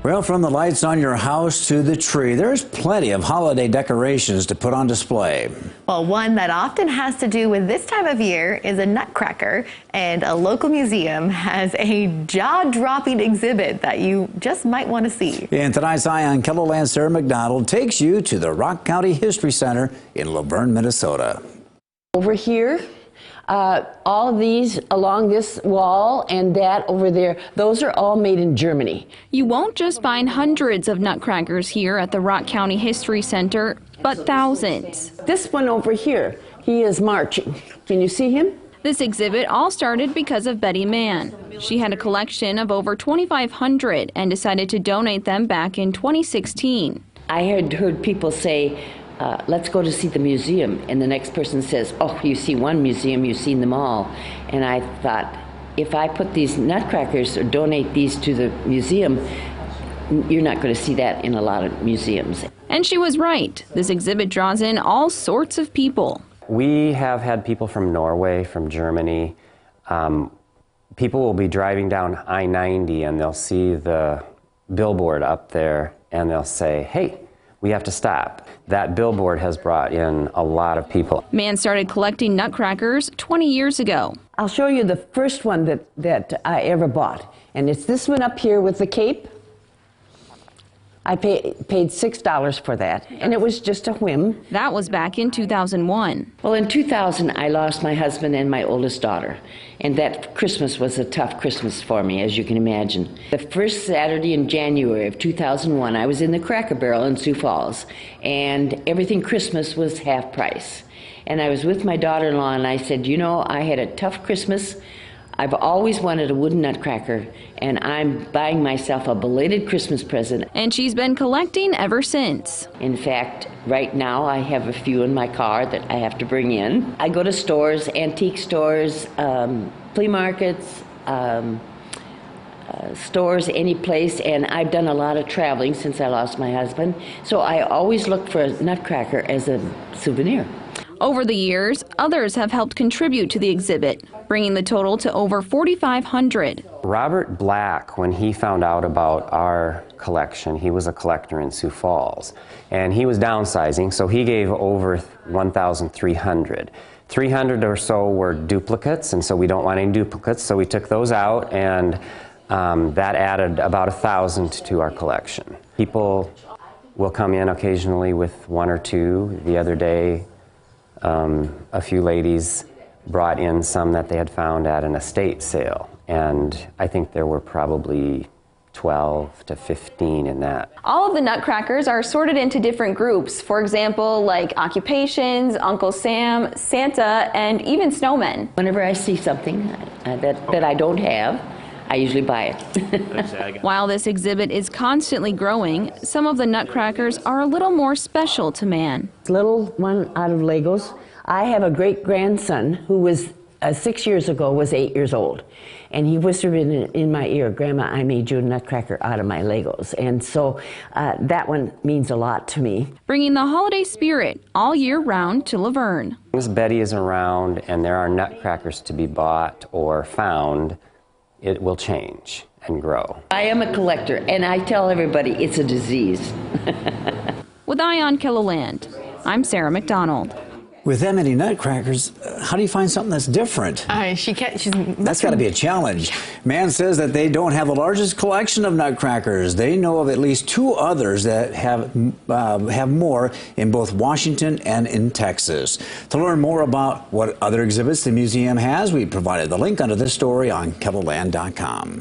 Well, from the lights on your house to the tree, there's plenty of holiday decorations to put on display. Well, one that often has to do with this time of year is a nutcracker, and a local museum has a jaw-dropping exhibit that you just might want to see. In tonight's Eye on KELOLAND, Sarah McDonald takes you to the Rock County History Center in Laverne, Minnesota. Over here, all of these along this wall and that over there, those are all made in Germany. You won't just find hundreds of nutcrackers here at the Rock County History Center, but thousands. This one over here, he is marching. Can you see him? This exhibit all started because of Betty Mann. She had a collection of over 2,500 and decided to donate them back in 2016. I had heard people say, let's go to see the museum, and the next person says, oh, you see one museum, you've seen them all. And I thought, if I put these nutcrackers or donate these to the museum, you're not going to see that in a lot of museums. And she was right. This exhibit draws in all sorts of people. We have had people from Norway, from Germany. People will be driving down I-90 and they'll see the billboard up there and they'll say, hey, we have to stop. That billboard has brought in a lot of people. Mann started collecting nutcrackers 20 years ago. I'll show you the first one that I ever bought. And it's this one up here with the cape. I paid $6 for that, and it was just a whim. That was back in 2001. Well, in 2000, I lost my husband and my oldest daughter, and that Christmas was a tough Christmas for me, as you can imagine. The first Saturday in January of 2001, I was in the Cracker Barrel in Sioux Falls, and everything Christmas was half price. And I was with my daughter-in-law, and I said, you know, I had a tough Christmas. I've always wanted a wooden nutcracker, and I'm buying myself a belated Christmas present. And she's been collecting ever since. In fact, right now I have a few in my car that I have to bring in. I go to stores, antique stores, flea markets, stores, any place, and I've done a lot of traveling since I lost my husband. So I always look for a nutcracker as a souvenir. Over the years, others have helped contribute to the exhibit, bringing the total to over 4,500. Robert Black, when he found out about our collection, he was a collector in Sioux Falls, and he was downsizing, so he gave over 1,300. 300 or so were duplicates, and so we don't want any duplicates, so we took those out, and that added about 1,000 to our collection. People will come in occasionally with one or two. The other day, a few ladies brought in some that they had found at an estate sale, and I think there were probably 12 to 15 in that. All of the nutcrackers are sorted into different groups. For example, like occupations, Uncle Sam, Santa, and even snowmen. Whenever I see something that I don't have, I usually buy it. While this exhibit is constantly growing, some of the nutcrackers are a little more special to Mann. Little one out of Legos. I have a great-grandson who was 6 years ago was 8 years old, and he whispered in my ear, Grandma, I made you a nutcracker out of my Legos. And so that one means a lot to me. Bringing the holiday spirit all year round to Laverne. As Betty is around and there are nutcrackers to be bought or found, it will change and grow. I am a collector, and I tell everybody it's a disease. With Eye on KELOLAND, I'm Sarah McDonald. With that many nutcrackers, how do you find something that's different? That's got to be a challenge. Mann says that they don't have the largest collection of nutcrackers. They know of at least 2 others that have more in both Washington and in Texas. To learn more about what other exhibits the museum has, we provided the link under this story on KELOLAND.com.